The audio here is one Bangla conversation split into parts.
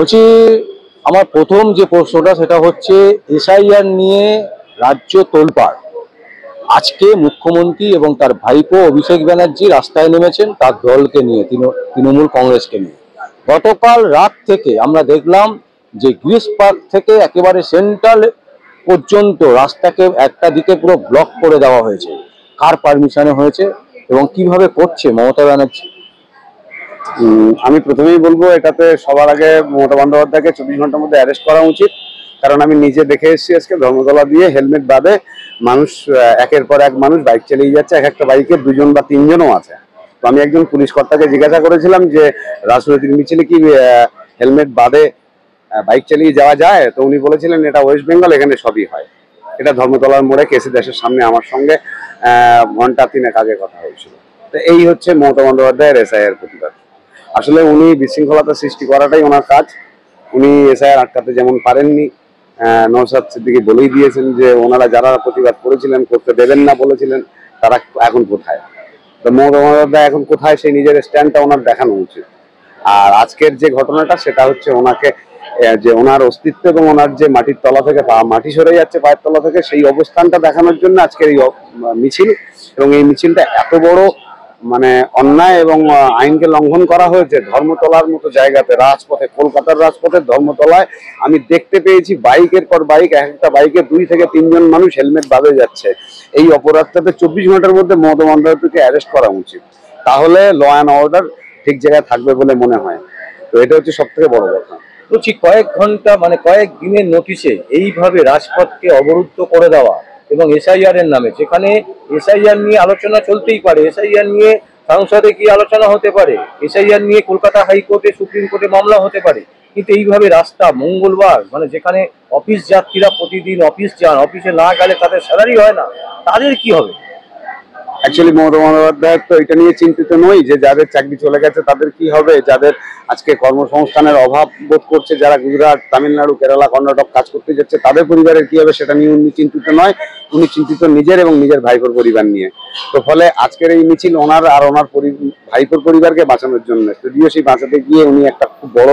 বলছি, আমার প্রথম যে প্রশ্নটা সেটা হচ্ছে এসআইআর নিয়ে রাজ্য তোলপাড়। আজকে মুখ্যমন্ত্রী এবং তার ভাইপো অভিষেক ব্যানার্জি রাস্তায় নেমেছেন তার দলকে নিয়ে, তৃণমূল কংগ্রেসকে নিয়ে। গতকাল রাত থেকে আমরা দেখলাম যে গ্রিস পার্ক থেকে একেবারে সেন্ট্রাল পর্যন্ত রাস্তাকে একটা দিকে পুরো ব্লক করে দেওয়া হয়েছে। কার পারমিশনে হয়েছে এবং কিভাবে করছে মমতা ব্যানার্জি? আমি প্রথমেই বলবো, এটাতে সবার আগে মমতা বন্দ্যোপাধ্যায়কে 24 ঘন্টার মধ্যে অ্যারেস্ট করা উচিত। কারণ আমি নিজে দেখে এসেছি আজকে ধর্মতলা দিয়ে হেলমেট বাদে মানুষ একের পর এক মানুষ বাইক চালিয়ে যাচ্ছে। এক একটা বাইকে 2জন বা 3জনও আছে। তো আমি একজন পুলিশ কর্তাকে জিজ্ঞাসা করেছিলাম যে রাজনৈতিক মিছিলে কি হেলমেট বাদে বাইক চালিয়ে যাওয়া যায়? তো উনি বলেছিলেন এটা ওয়েস্ট বেঙ্গল, এখানে সবই হয়। এটা ধর্মতলার মোড়ে কেসি দাসের সামনে আমার সঙ্গে ঘন্টা 3 আগে কথা হয়েছিল। তো এই হচ্ছে মমতা বন্দ্যোপাধ্যায়ের এসআইআর প্রতিবাদ। আসলে উনি বিশৃঙ্খলতা সৃষ্টি করাটাই ওনার কাজ। উনি এসআইআর আটকাতে যেমন পারেননি, নওশাদ সিদ্দিকী বলেই দিয়েছেন যে ওনারা যারা প্রতিবাদ করেছিলেন, করতে দেবেন না বলেছিলেন, তারা এখন কোথায়। তো মমতা বন্দ্যোপাধ্যায় এখন কোথায়, সেই নিজের স্ট্যান্ডটা ওনার দেখানো উচিত। আর আজকের যে ঘটনাটা সেটা হচ্ছে ওনাকে যে ওনার অস্তিত্ব এবং ওনার যে মাটির তলা থেকে মাটি সরে যাচ্ছে পায়ের তলা থেকে, সেই অবস্থানটা দেখানোর জন্য আজকের এই মিছিল। এবং এই মিছিলটা এত বড় মানে অন্যায় এবং আইনকে লঙ্ঘন করা হয়েছে। ধর্মতলার মতো জায়গাতে, রাজপথে, কলকাতার রাজপথে ধর্মতলায় আমি দেখতে পেয়েছি বাইকের পর বাইক, এক একটা বাইকে 2 থেকে 3জন মানুষ হেলমেট বাদে যাচ্ছে। এই অপরাধটাতে 24 ঘন্টার মধ্যে মমতা বন্দ্যোপাধ্যায়কে অ্যারেস্ট করা উচিত। তাহলে ল অ্যান্ড অর্ডার ঠিক জায়গায় থাকবে বলে মনে হয়। তো এটা হচ্ছে সব থেকে বড় কথা। বলছি, কয়েক ঘন্টা মানে কয়েক দিনের নোটিশে এইভাবে রাজপথকে অবরুদ্ধ করে দেওয়া এবং এসআইআর এর নামে, যেখানে এসআইআর নিয়ে আলোচনা চলতেই পারে, এসআইআর নিয়ে সংসদে কি আলোচনা হতে পারে, এসআইআর নিয়ে কলকাতা হাইকোর্টে, সুপ্রিম কোর্টে মামলা হতে পারে, কিন্তু এইভাবে রাস্তা মঙ্গলবার, মানে যেখানে অফিস যাত্রীরা প্রতিদিন অফিস যান, অফিসে না গেলে তাদের স্যালারি হয় না, তাদের কি হবে? অ্যাকচুয়ালি মমতা বন্দ্যোপাধ্যায় তো এটা নিয়ে চিন্তিত নই যে যাদের চাকরি চলে গেছে তাদের কি হবে, যাদের আজকে কর্মসংস্থানের অভাব বোধ করছে, যারা গুজরাট, তামিলনাড়ু, কেরালা, কর্ণাটক কাজ করতে যাচ্ছে, তাদের পরিবারের কি হবে সেটা নিয়ে উনি চিন্তিত নয়। উনি চিন্তিত নিজের এবং নিজের ভাইপোর পরিবার নিয়ে। তো ফলে আজকের এই মিছিল ওনার আর ওনার ভাইপোর পরিবারকে বাঁচানোর জন্য। যদিও সেই বাঁচাতে গিয়ে উনি একটা খুব বড়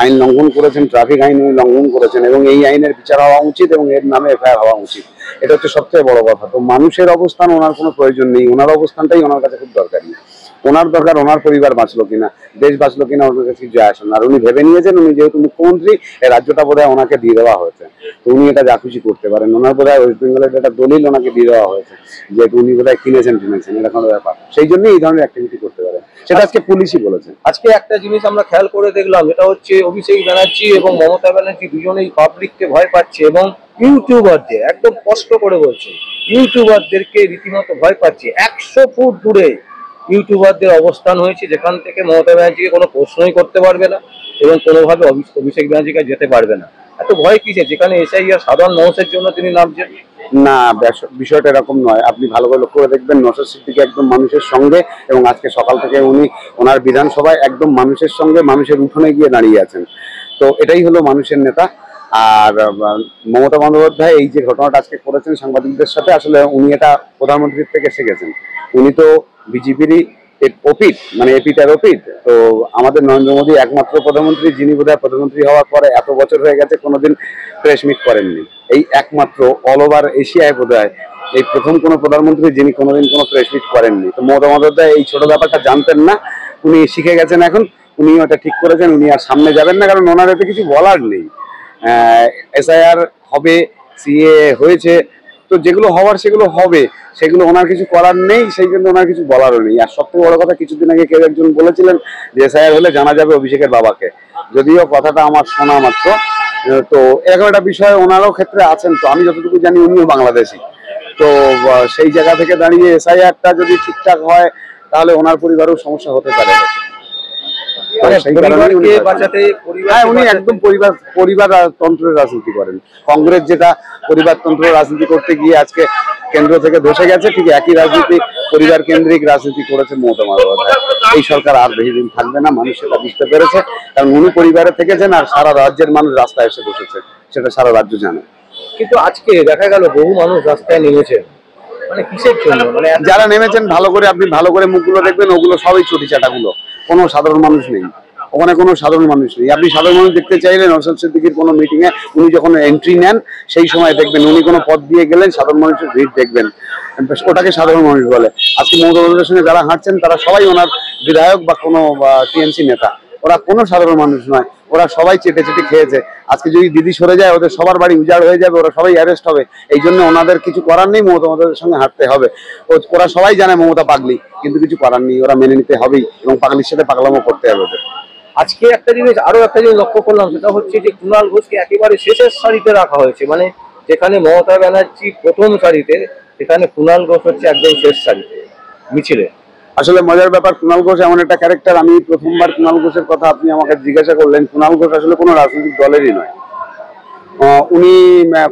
আইন লঙ্ঘন করেছেন, ট্রাফিক আইন উনি লঙ্ঘন করেছেন, এবং এই আইনের বিচার হওয়া উচিত এবং এর নামে এফআইআর হওয়া উচিত। এটা হচ্ছে সবচেয়ে বড় কথা। তো মানুষের অবস্থান ওনার কোনো প্রয়োজন নেই, ওনার অবস্থানটাই ওনার কাছে খুব দরকারি। ওনার দরকার ওনার পরিবার বাঁচলো কিনা, দেশ বাঁচলো কিনা, ওনার কাছে কিছু আসেন। আর উনি ভেবে নিয়েছেন উনি যেহেতু মুখ্যমন্ত্রী, এই রাজ্যটা বোধহয় ওনাকে দিয়ে দেওয়া হয়েছে। তো উনি এটা যা খুশি করতে পারেন। ওনার বোধহয় ওয়েস্ট বেঙ্গলের একটা দলিল ওনাকে দিয়ে দেওয়া হয়েছে, যেহেতু উনি বোধহয় কিনেছেন এরকম ব্যাপার। সেই জন্য এই ধরনের অ্যাক্টিভিটি করতে পারেন, সেটা আজকে পুলিশই বলেছে। আজকে একটা জিনিস আমরা খেয়াল করে দেখলাম, যেটা হচ্ছে অভিষেক ব্যানার্জি এবং মমতা ব্যানার্জি দুজনেই পাবলিককে ভয় পাচ্ছে এবং ইউটিউবারদের, একদম স্পষ্ট করে বলছে, ইউটিউবারদেরকে রীতিমতো ভয় পাচ্ছে। 100 ফুট দূরে ইউটিউবারদের অবস্থান হয়েছে, যেখান থেকে মমতা ব্যানার্জিকে কোনো প্রশ্নই করতে পারবে না এবং কোনোভাবে অভিষেক ব্যানার্জিকে যেতে পারবে না। এত ভয় কিসে, যেখানে এসআইআর সাধারণ মানুষের জন্য তিনি নামছেন? না, বিষয়টা এরকম নয়। আপনি ভালো করে লক্ষ্য করে দেখবেন, নওশাদ সিদ্দিকী একদম মানুষের সঙ্গে, এবং আজকে সকাল থেকে উনি ওনার বিধানসভায় একদম মানুষের সঙ্গে, মানুষের উঠোনে গিয়ে দাঁড়িয়ে আছেন। তো এটাই হলো মানুষের নেতা। আর মমতা বন্দ্যোপাধ্যায় এই যে ঘটনাটা আজকে করেছেন সাংবাদিকদের সাথে, আসলে উনি এটা প্রধানমন্ত্রীর থেকে শিখেছেন। উনি তো বিজেপিরই ওপিট, মানে এপিটার ওপিট। তো আমাদের নরেন্দ্র মোদী একমাত্র প্রধানমন্ত্রী যিনি বোধহয় প্রধানমন্ত্রী হওয়ার পরে এত বছর হয়ে গেছে কোনোদিন প্রেস মিট করেননি। এই একমাত্র অল ওভার এশিয়ায় বোধহয় এই প্রথম কোনো প্রধানমন্ত্রী যিনি কোনোদিন কোনো প্রেস মিট করেননি। তো মমতা বন্দ্যোপাধ্যায় এই ছোট ব্যাপারটা জানতেন না, উনি শিখে গেছেন এখন। উনি ওটা ঠিক করেছেন, উনি আর সামনে যাবেন না, কারণ ওনার এতে কিছু বলার নেই। এসআইআর হবে, সিএ হয়েছে, তো যেগুলো হওয়ার সেগুলো হবে, সেগুলো ওনার কিছু করার নেই, সেই জন্য ওনার কিছু বলারও নেই। আর সবথেকে বড় কথা, কিছুদিন আগে কেউ একজন বলেছিলেন যে এসআইআর হলে জানা যাবে অভিষেকের বাবাকে। যদিও কথাটা আমার শোনা মাত্র, তো এরকম একটা বিষয় ওনারও ক্ষেত্রে আছেন। তো আমি যতটুকু জানি উনিও বাংলাদেশি। তো সেই জায়গা থেকে দাঁড়িয়ে এসআইআরটা যদি ঠিকঠাক হয় তাহলে ওনার পরিবারেও সমস্যা হতে পারে। উনি একদম পরিবার তন্ত্রের রাজনীতি করেন। কংগ্রেস যেটা পরিবারতন্ত্রের রাজনীতি করতে গিয়ে আজকে কেন্দ্র থেকে ধসে গেছে, ঠিক একই রাজনীতি পরিবার কেন্দ্রিক রাজনীতি করেছে মমতা বন্দ্যোপাধ্যায়। এই সরকার আর বেশি দিন থাকবে না, মানুষ সেটা বুঝতে পেরেছে। কারণ উনি পরিবারে থেকেছেন আর সারা রাজ্যের মানুষ রাস্তায় এসে বসেছে, সেটা সারা রাজ্য জানে। কিন্তু আজকে দেখা গেল বহু মানুষ রাস্তায় নেমেছে, মানে কিসের জন্য? মানে যারা নেমেছেন, ভালো করে আপনি ভালো করে মুখগুলো দেখবেন, ওগুলো সবই চটি চাটাগুলো, কোনো সাধারণ মানুষ নেই। ওখানে কোনো সাধারণ মানুষ নেই। আপনি সাধারণ মানুষ দেখতে চাইলে নওশাদ সিদ্দিকীর কোনো মিটিংয়ে উনি যখন এন্ট্রি নেন সেই সময় দেখবেন উনি কোনো পথ দিয়ে গেলেন সাধারণ মানুষের ভিড় দেখবেন, ওটাকে সাধারণ মানুষ বলে। আজকে মমতা বন্দ্যোপাধ্যায়ের সঙ্গে যারা হাঁটছেন তারা সবাই ওনার বিধায়ক বা কোনো টিএমসি নেতা, ওরা কোনো সাধারণ মানুষ নয়, ওরা সবাই চেটে চেটে খেয়েছে। আজকে যদি দিদি সরে যায় ওদের সবার বাড়ি উজাড় হয়ে যাবে, ওরা সবাই অ্যারেস্ট হবে। এই জন্য ওনাদের কিছু করার নেই, মমতা বন্দ্যোপাধ্যায়ের সঙ্গে হাঁটতে হবে। ওরা সবাই জানে মমতা পাগলি, কিন্তু কিছু করার নেই, ওরা মেনে নিতে হবেই এবং পাগলির সাথে পাগলামো করতে হবে ওদের। আজকে একটা জিনিস লক্ষ্য করলাম, সেটা হচ্ছে যে কুণাল ঘোষকে একেবারে শেষের সারিতে রাখা হয়েছে। মানে যেখানে মমতা ব্যানার্জি প্রথম সারিতে, সেখানে কুণাল ঘোষ হচ্ছে একদম শেষ সারিতে মিছিলে। আসলে মজার ব্যাপার, কুণাল ঘোষ এমন একটা ক্যারেক্টার, আমি প্রথমবার কুণাল ঘোষের কথা আপনি আমাকে জিজ্ঞাসা করলেন। কুণাল ঘোষ আসলে কোনো রাজনৈতিক দলেরই নয়। উনি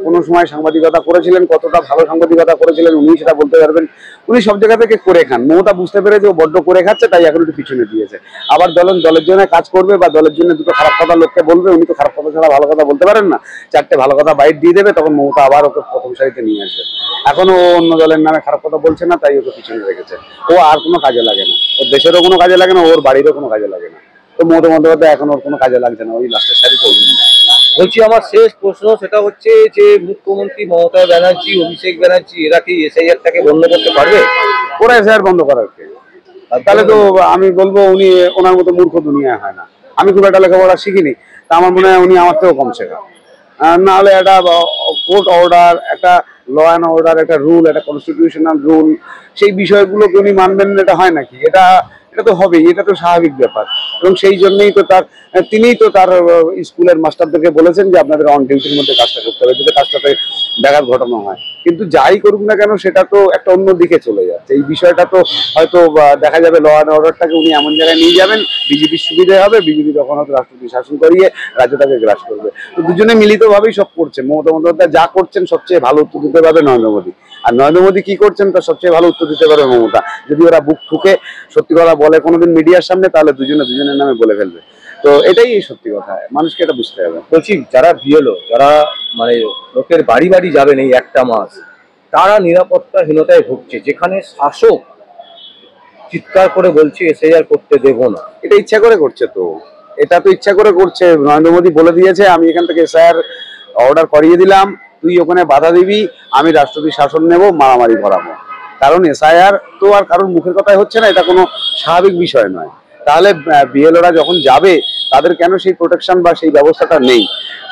কোনো সময় সাংবাদিকতা করেছিলেন, কতটা ভালো সাংবাদিকতা করেছিলেন উনি সেটা বলতে পারবেন। উনি সব জায়গা থেকে করে খান। মমতা বুঝতে পেরেছে ও বড্ড করে খাচ্ছে, তাই এখন একটু পিছনে দিয়েছে। আবার দলের জন্য কাজ করবে বা দলের জন্য দুটো খারাপ কথা লোককে বলবে, উনি তো খারাপ কথা ছাড়া ভালো কথা বলতে পারেন না। চারটে ভালো কথা বাইট দিয়ে দেবে, তখন মমতা আবার ওকে প্রথম সারিতে নিয়ে আসবে। এখনো ও অন্য দলের নামে খারাপ কথা বলছে না, তাই ওকে পিছনে রেখেছে। ও আর কোনো কাজে লাগে না, ওর দেশেরও কোনো কাজে লাগে না, ওর বাড়িরও কোনো কাজে লাগে না। তো মমতা বন্দ্যোপাধ্যায় এখন ওর কোনো কাজে লাগছে না, ওই লাস্টের সারিতে। বলছি, আমার শেষ প্রশ্ন সেটা হচ্ছে যে মুখ্যমন্ত্রী মমতা ব্যানার্জি, অভিষেক ব্যানার্জি এরা কি এসআইআরটাকে বন্ধ করতে পারবে? ওরা এসআইআর বন্ধ করার কে? তাহলে তো আমি বলবো উনি ওনার মতো মূর্খ দুনিয়া হয় না। আমি খুব একটা লেখাপড়া শিখিনি, তা আমার মনে হয় উনি আমার থেকেও কম শেখা। না হলে একটা কোর্ট অর্ডার, একটা ল অ্যান্ড অর্ডার, একটা রুল, একটা কনস্টিটিউশনাল রুল, সেই বিষয়গুলোকে উনি মানবেন না, এটা হয় নাকি? এটা তো হবেই, এটা তো স্বাভাবিক ব্যাপার। এবং সেই জন্যই তো তিনিই তো তার স্কুলের মাস্টারদেরকে বলেছেন যে আপনাদের অন ডিউটির মধ্যে কাজটা করতে হবে, যাতে কাজটাতে ব্যাঘাত ঘটানো হয়। কিন্তু যাই করুক না কেন সেটা তো একটা অন্য দিকে চলে যাচ্ছে। এই বিষয়টা তো হয়তো দেখা যাবে ল অ্যান্ড অর্ডারটাকে উনি এমন জায়গায় নিয়ে যাবেন, বিজেপির সুবিধা হবে, বিজেপি তখন হয়তো রাষ্ট্রপতি শাসন করিয়ে রাজ্যটাকে গ্রাস করবে। তো দুজনে মিলিতভাবেই সব করছে। মমতা বন্দ্যোপাধ্যায় যা করছেন সবচেয়ে ভালো উত্তর দিতে পারবে নরেন্দ্র মোদী, আর নরেন্দ্র মোদী কি করছেন তার সবচেয়ে ভালো উত্তর দিতে পারবে মমতা। যদি ওরা বুক ঠুকে সত্যি কথা বলে কোনোদিন মিডিয়ার সামনে, তাহলে দুজনের নামে বলে ফেলবে। তো এটাই সত্যি কথা, মানুষকে এটা বুঝতে হবে। বলছি, যারা বিএলও, যারা মানে লোকের বাড়ি বাড়ি যাবেন এই একটা মাস, তারা নিরাপত্তাহীনতায় ভুগছে, যেখানে শাসক চিৎকার করে বলছে এসআইআর করতে দেব না। এটা ইচ্ছা করে করছে, তো এটা তো ইচ্ছা করে করছে। নরেন্দ্র মোদী বলে দিয়েছে আমি এখান থেকে এসআইআর অর্ডার করিয়ে দিলাম, তুই ওখানে বাধা দিবি, আমি রাষ্ট্রপতি শাসন নেব, মারামারি করাবো। কারণ এসআইআর তো আর কারোর মুখের কথাই হচ্ছে না, এটা কোনো স্বাভাবিক বিষয় নয়। তাহলে বিএলওরা যখন যাবে তাদের কেন সেই প্রোটেকশন বা সেই ব্যবস্থাটা নেই?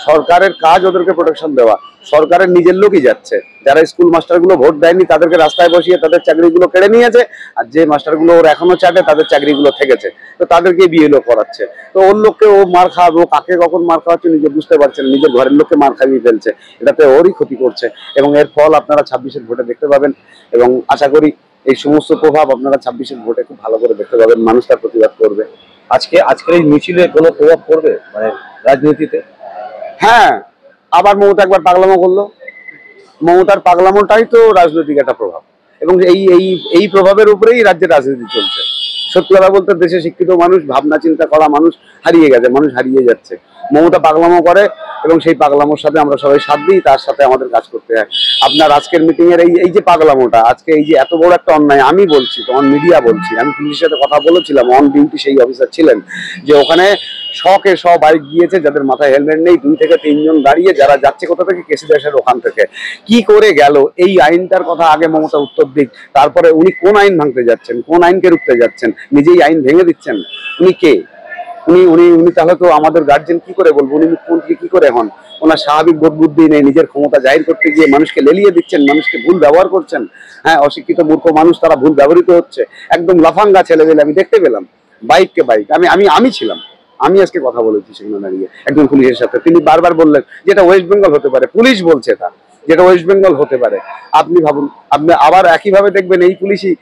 সরকারের কাজ ওদেরকে প্রোটেকশন দেওয়া, সরকারের নিজের লোকই যাচ্ছে। যারা স্কুল মাস্টারগুলো ভোট দেয়নি তাদেরকে রাস্তায় বসিয়ে তাদের চাকরিগুলো কেড়ে নিয়েছে, আর যে মাস্টারগুলো ওর এখনো চাটে তাদের চাকরিগুলো থেকেছে, তো তাদেরকে বিএলও করাচ্ছে। তো ওর লোককে ও মার খাওয়াবে, ও কাকে কখন মার খাওয়াচ্ছে নিজে বুঝতে পারছে না, নিজের ঘরের লোককে মার খাইয়ে ফেলছে, এটাতে ওরই ক্ষতি করছে। এবং এর ফল আপনারা 26-এর ভোটে দেখতে পাবেন, এবং আশা করি এই সমস্ত প্রভাব আপনারা 26-এর ভোটে খুব ভালো করে দেখতে পাবেন, মানুষ তার প্রতিবাদ করবে। আজকের এই মিছিলে কোনো প্রভাব পড়বে মানে রাজনীতিতে? হ্যাঁ, আবার মমতা একবার পাগলামো করলো, মমতার পাগলামোটাই তো রাজনৈতিক একটা প্রভাব, এবং এই প্রভাবের উপরেই রাজ্যের রাজনীতি চলছে। সত্যি কথা বলতে দেশে শিক্ষিত মানুষ, ভাবনা চিন্তা করা মানুষ হারিয়ে গেছে, মানুষ হারিয়ে যাচ্ছে। মমতা পাগলামো করে এবং সেই পাগলামোর সাথে আমরা সবাই সাথ দিই, তার সাথে আমাদের কাজ করতে হয়। আপনার আজকের মিটিং এর এই যে পাগলামোটা, আজকে এই যে এত বড় একটা অন্যায়, আমি বলছি তোমার মিডিয়া বলছি, আমি পুলিশের সাথে কথা বলেছিলাম, অন ডিউটি সেই অফিসার ছিলেন, যে ওখানে শকে বাইক গিয়েছে, যাদের মাথায় হেলমেট নেই 2 থেকে 3 জন দাঁড়িয়ে, যারা যাচ্ছে কোথা থেকে, কেশিদাসের ওখান থেকে। কি করে গেল? এই আইনটার কথা আগে মমতা উত্তর দিক, তারপরে উনি কোন আইন ভাঙতে যাচ্ছেন, কোন আইনকে রুখতে যাচ্ছেন? নিজেই আইন ভেঙে দিচ্ছেন। উনি কে? উনি তাহলে তো আমাদের গার্জেন কি করে বলবো? উনি মুখ্যমন্ত্রী কি করে হন? ওনার স্বাভাবিক বোধ বুদ্ধি নেই, নিজের ক্ষমতা জাহির করতে গিয়ে মানুষকে লেলিয়ে দিচ্ছেন, মানুষকে ভুল ব্যবহার করছেন। হ্যাঁ, অশিক্ষিত মূর্খ মানুষ তারা ভুল ব্যবহৃত হচ্ছে, একদম লাফাঙ্গা ছেলেবেলে আমি দেখতে পেলাম, বাইককে বাইক। আমি ছিলাম, আমি আজকে কথা বলেছি সেখানে দাঁড়িয়ে একজন পুলিশের সাথে, তিনি বারবার বললেন যেটা ওয়েস্ট বেঙ্গল হতে পারে, পুলিশ বলছে এটা, যেটা ওয়েস্ট বেঙ্গল হতে পারে। আপনি ভাবুন, আপনি আবার একইভাবে দেখবেন এই পুলিশই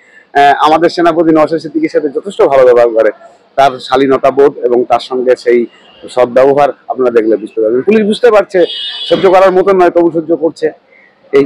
আমাদের সেনাপতি নওশাদ সিদ্দিকীর সাথে যথেষ্ট ভালো ব্যবহার করে। তার শালীনতা বোধ এবং তার সঙ্গে সেই সদ্ব্যবহার আপনারা দেখলে বুঝতে পারবেন। পুলিশ বুঝতে পারছে সহ্য করার মতন নয়, তবু সহ্য করছে। এই